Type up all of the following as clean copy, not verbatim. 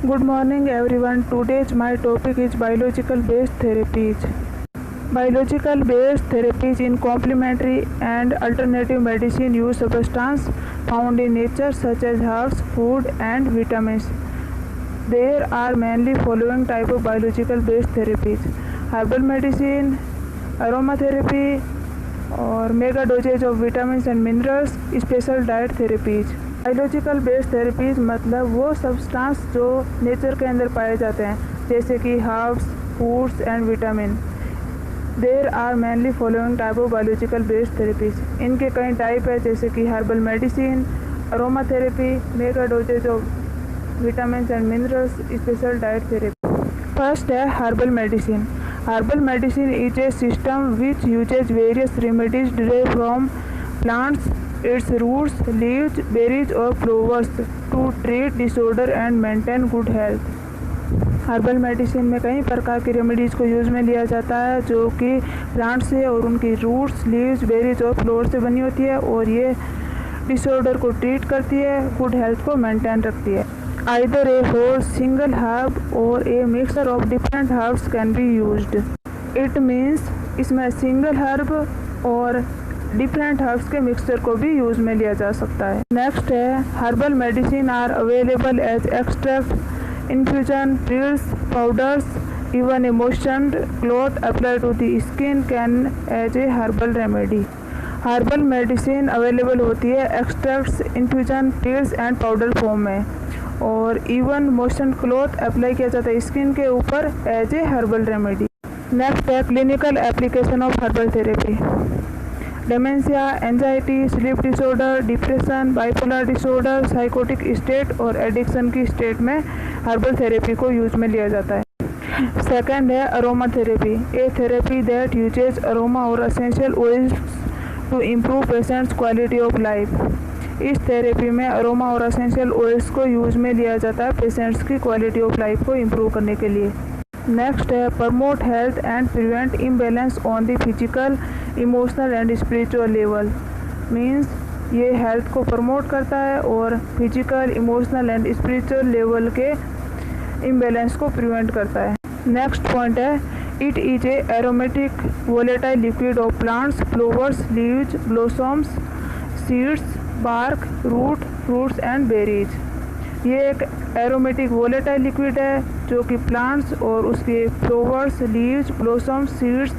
Good morning everyone. Today's my topic is biological based therapies. Biological based therapies in complementary and alternative medicine use substances found in nature such as herbs, food and vitamins. There are mainly following type of biological based therapies: herbal medicine, aromatherapy, और mega doses of vitamin and minerals, special diet therapies. Biological based therapies मतलब वो substance जो nature के अंदर पाए जाते हैं, जैसे कि herbs, foods and vitamin. There are mainly following type of biological based therapies. इनके कई टाइप है, जैसे कि herbal medicine, aromatherapy, mega doses of vitamin and minerals, special diet therapy. First है herbal medicine. Herbal medicine is a system which uses various remedies derived from plants, its roots, leaves, berries or flowers to treat disorder and maintain good health. Herbal medicine में कई प्रकार की remedies को use में लिया जाता है, जो कि प्लांट से और उनकी रूट्स, लीव्स, बेरीज और फ्लोर से बनी होती है, और ये डिसऑर्डर को ट्रीट करती है, गुड हेल्थ को मेंटेन रखती है। Either a whole single herb or a mixture of different herbs can be used. It means इसमें सिंगल हर्ब और डिफरेंट हर्ब्स के मिक्सचर को भी यूज में लिया जा सकता है। नेक्स्ट है herbal medicine are available as extract, infusion, pills, powders, even a moistured cloth apply to the skin can as a herbal remedy. Herbal medicine available होती है extracts, infusion, pills and powder form में, और even motion cloth apply किया जाता है skin के ऊपर as a herbal remedy. Next है clinical application of herbal therapy. Dementia, anxiety, sleep disorder, depression, bipolar disorder, psychotic state और एडिक्शन की स्टेट में हर्बल थेरेपी को यूज में लिया जाता है। सेकेंड है aroma therapy, a therapy that uses aroma और essential oils to improve patients quality of life. इस थेरेपी में अरोमा और एसेंशियल ऑयल्स को यूज में लिया जाता है पेशेंट्स की क्वालिटी ऑफ लाइफ को इम्प्रूव करने के लिए। नेक्स्ट है promote health and prevent imbalance on the physical, emotional and spiritual level. Means ये हेल्थ को प्रमोट करता है और physical, emotional and spiritual level के इम्बैलेंस को प्रिवेंट करता है। नेक्स्ट पॉइंट है it is a aromatic volatile liquid of plants, flowers, leaves, blossoms, seeds, bark, root, fruits and berries. ये एक एरोमेटिक वोलेटाइल लिक्विड है जो कि प्लांट्स और उसके flowers, leaves, blossoms, seeds,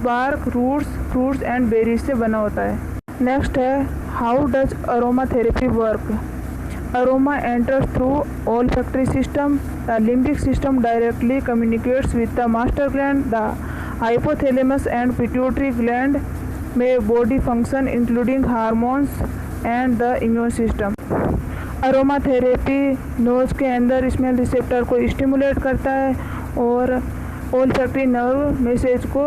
bark, roots, fruits and berries से बना होता है। नेक्स्ट है how does aroma therapy work. Aroma enters through olfactory system. The limbic system directly communicates with the master gland, the hypothalamus and pituitary gland में body function including hormones and the immune system. Aroma therapy nose के अंदर smell receptor को stimulate करता है और olfactory nerve message को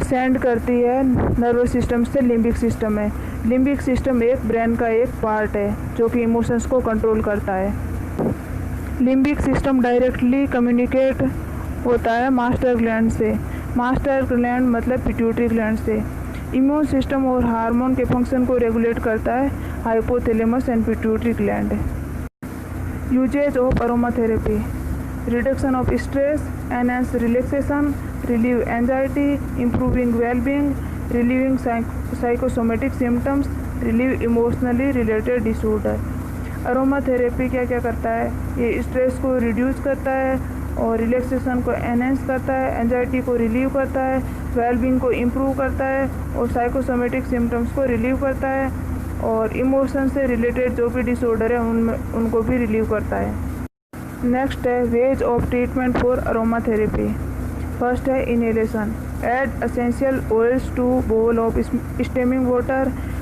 send करती है नर्वस सिस्टम से लिम्बिक सिस्टम में। लिम्बिक सिस्टम एक ब्रेन का एक पार्ट है जो कि इमोशंस को कंट्रोल करता है। लिम्बिक सिस्टम डायरेक्टली कम्युनिकेट होता है मास्टर ग्लैंड से। मास्टर ग्लैंड मतलब पिट्यूटरी ग्लैंड से। इम्यून सिस्टम और हार्मोन के फंक्शन को रेगुलेट करता है hypothalamus and pituitary gland. Uses of aromatherapy: reduction of stress, enhance relaxation, relieve anxiety, improving wellbeing, relieving psychosomatic symptoms, relieve emotionally related disorder. Aroma therapy क्या क्या करता है? ये स्ट्रेस को रिड्यूस करता है और रिलैक्सेशन को एनहेंस करता है, एंजाइटी को रिलीव करता है, वेलबींग को इम्प्रूव करता है और साइकोसोमेटिक सिम्टम्स को रिलीव करता है, और इमोशन से रिलेटेड जो भी डिसऑर्डर है उनको भी रिलीव करता है। नेक्स्ट है ways of treatment for aroma therapy. First है inhalation. Add essential oils to bowl of steaming water.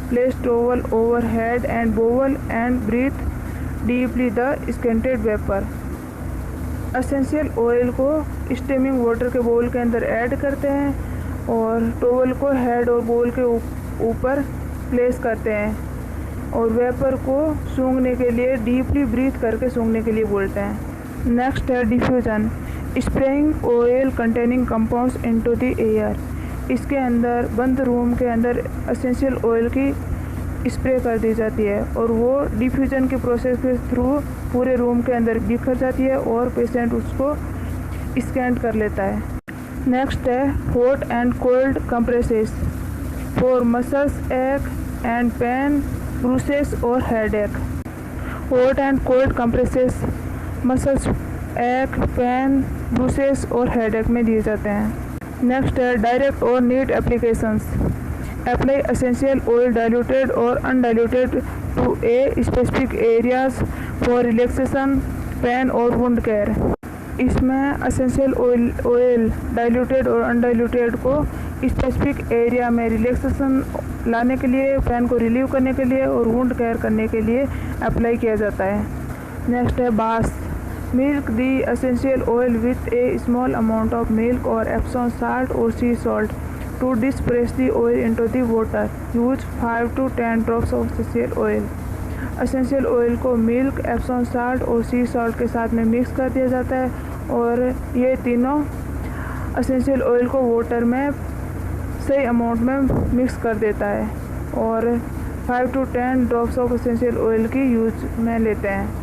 Place towel over head and bowl and breathe deeply the scented vapor. Essential oil को steaming water के बोल के अंदर add करते हैं और towel को हेड और बोल के ऊपर प्लेस करते हैं और वेपर को सूंघने के लिए डीपली ब्रीथ करके सूंघने के लिए बोलते हैं। नेक्स्ट है diffusion. Spraying oil containing compounds into the air. इसके अंदर बंद रूम के अंदर एसेंशियल ऑयल की स्प्रे कर दी जाती है और वो डिफ्यूजन के प्रोसेस के थ्रू पूरे रूम के अंदर बिखर जाती है और पेशेंट उसको स्कैन कर लेता है। नेक्स्ट है hot and cold compresses for muscles ache and pain, bruises और headache. Hot and cold compresses muscles ache, pain, bruises और हेडेक में दिए जाते हैं। नेक्स्ट है डायरेक्ट और neat applications. Apply essential oil diluted और undiluted to a specific areas for relaxation, pain और वुंड केयर। इसमें एसेंशियल ऑयल डाइल्यूटेड और अनडाइल्यूटेड को स्पेसिफिक एरिया में रिलैक्सेशन लाने के लिए, पेन को रिलीव करने के लिए और वुंड केयर करने के लिए अप्लाई किया जाता है। नेक्स्ट है bath. Milk the essential oil with a small amount of milk और एप्सॉन साल्ट और sea salt to disperse the oil into the water. Use 5 to 10 drops of essential oil. Essential oil को milk, Epsom salt और sea salt के साथ में mix कर दिया जाता है और ये तीनों एसेंशियल ऑयल को वाटर में सही अमाउंट में मिक्स कर देता है और 5 to 10 drops of essential oil की यूज में लेते हैं।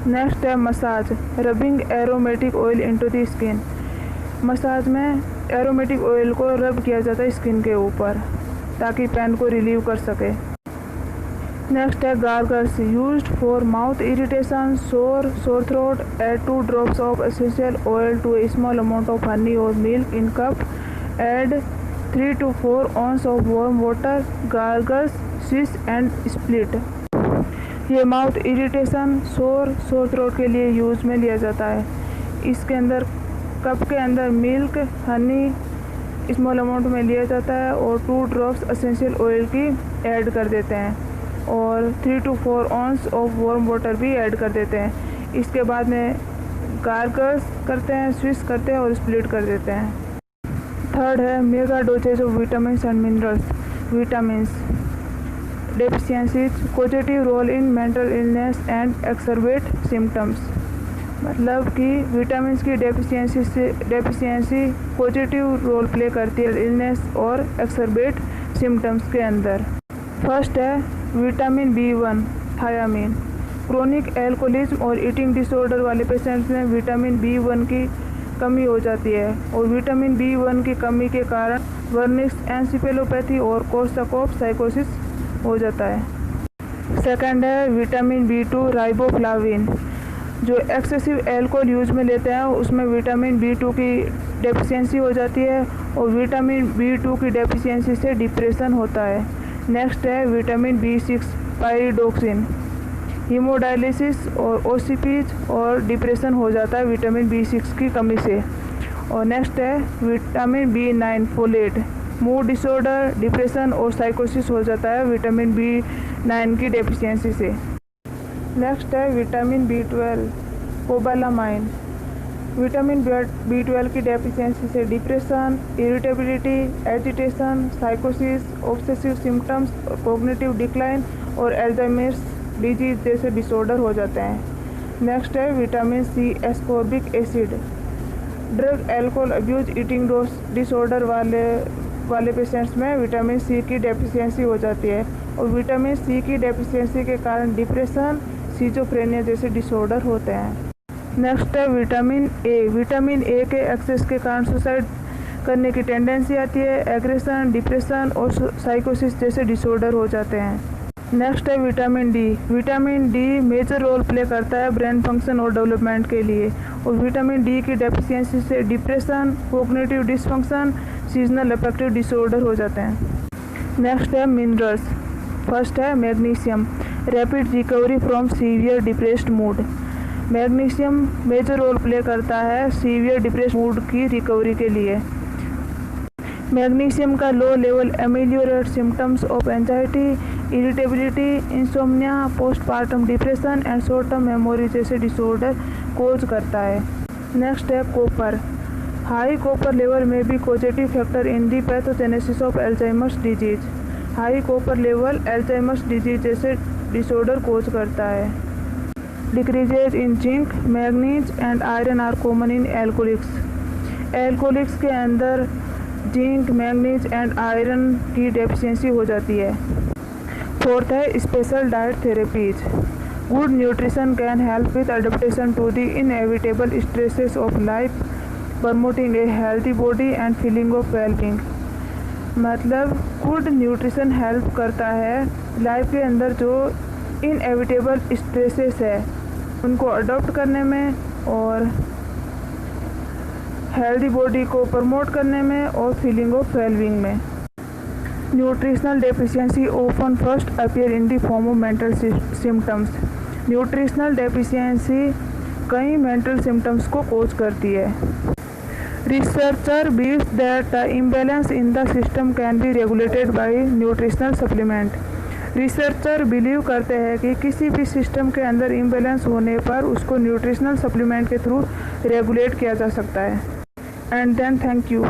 नेक्स्ट है massage. Rubbing aromatic oil into the skin. Massage में एरोमेटिक ऑयल को रब किया जाता है स्किन के ऊपर ताकि पेन को रिलीव कर सके। नेक्स्ट है gargles. Used for mouth irritation, sore throat. Add 2 drops of essential oil to a small amount of honey और milk in cup. Add 3 to 4 ounce of warm water. Gargles, swish and spit. ये mouth irritation, sore throat के लिए use में लिया जाता है। इसके अंदर कप के अंदर मिल्क, हनी स्मॉल अमाउंट में लिया जाता है और 2 ड्रॉप्स एसेंशियल ऑयल की ऐड कर देते हैं और 3 to 4 ounce of warm water भी ऐड कर देते हैं। इसके बाद में गार्गल्स करते हैं, स्विश करते हैं और स्प्लिट कर देते हैं। थर्ड है mega doses of vitamin and minerals. Vitamins deficiencies positive role in mental illness and exacerbate symptoms. मतलब कि विटामिन की डेफिशिएंसी पॉजिटिव रोल प्ले करती है इलनेस और एक्सरबेट सिम्टम्स के अंदर। फर्स्ट है vitamin B1 thiamine. Chronic alcoholism और ईटिंग डिसऑर्डर वाले पेशेंट्स में विटामिन B1 की कमी हो जाती है और विटामिन B1 की कमी के कारण वर्निक्स एंसेफेलोपैथी और कोर्साकॉफ साइकोसिस हो जाता है। सेकंड है विटामिन B2 राइबोफ्लाविन। जो एक्सेसिव एल्कोहल यूज में लेते हैं उसमें विटामिन B2 की डेफिशिएंसी हो जाती है और विटामिन B2 की डेफिशिएंसी से डिप्रेशन होता है। नेक्स्ट है विटामिन B6 पाइरिडोक्सिन। हीमोडायलिसिस और ओसीपीज और डिप्रेशन हो जाता है विटामिन B6 की कमी से। और नेक्स्ट है vitamin B9 folate. Mood disorder, depression और साइकोसिस हो जाता है विटामिन B9 की डेफिशिएंसी से। नेक्स्ट है vitamin B12 cobalamin. Vitamin B12 की डेफिशिएंसी से डिप्रेशन, इरिटेबिलिटी, एजिटेशन, साइकोसिस, ऑब्सेसिव सिम्टम्स, कॉग्निटिव डिक्लाइन और अल्जाइमर्स डिजीज जैसे डिसऑर्डर हो जाते हैं। नेक्स्ट है vitamin C ascorbic acid. Drug, alcohol abuse, eating disorder वाले पेशेंट्स में विटामिन C की डेफिशिएंसी हो जाती है और विटामिन C की डेफिशिएंसी के कारण डिप्रेशन, सिजोफ्रेनिया जैसे डिसऑर्डर होते हैं। नेक्स्ट है विटामिन A। विटामिन A के एक्सेस के कारण सुसाइड करने की टेंडेंसी आती है, एग्रेशन, डिप्रेशन और साइकोसिस जैसे डिसऑर्डर हो जाते हैं। नेक्स्ट है vitamin D। Vitamin D major role play करता है ब्रेन फंक्शन और डेवलपमेंट के लिए और विटामिन D की डेफिशिएंसी से depression, cognitive dysfunction, seasonal affective disorder हो जाते हैं। नेक्स्ट है मिनरल्स। फर्स्ट है magnesium. Rapid recovery from severe depressed mood. Magnesium major role play करता है सीवियर डिप्रेस्ड मूड की रिकवरी के लिए। मैग्नीशियम का low level ameliorate symptoms of anxiety, irritability, insomnia, postpartum depression and short term memory जैसे disorder cause करता है। Next है कॉपर। हाई कॉपर लेवल में भी causative factor in the pathogenesis of Alzheimer's disease. High copper level Alzheimer's disease जैसे disorder cause करता है। Decreases in zinc, manganese and iron are common in alcoholics. Alcoholics के अंदर zinc, manganese and iron की deficiency हो जाती है। Fourth है special diet therapies. Good nutrition can help with adaptation to the inevitable stresses of life, promoting a healthy body and feeling of well-being. मतलब good nutrition help करता है life के अंदर जो इनएविटेबल स्ट्रेसेस है उनको अडॉप्ट करने में और हेल्दी बॉडी को प्रमोट करने में और फीलिंग ऑफ वेलबींग में। Nutritional deficiency often first appear in the form of mental symptoms. Nutritional deficiency कई मेंटल सिम्टम्स को कोज करती है। Researcher believes that the imbalance in the system can be regulated by nutritional supplement. Researcher believe करते हैं कि किसी भी system के अंदर इम्बैलेंस होने पर उसको न्यूट्रिशनल सप्लीमेंट के थ्रू रेगुलेट किया जा सकता है। And then thank you.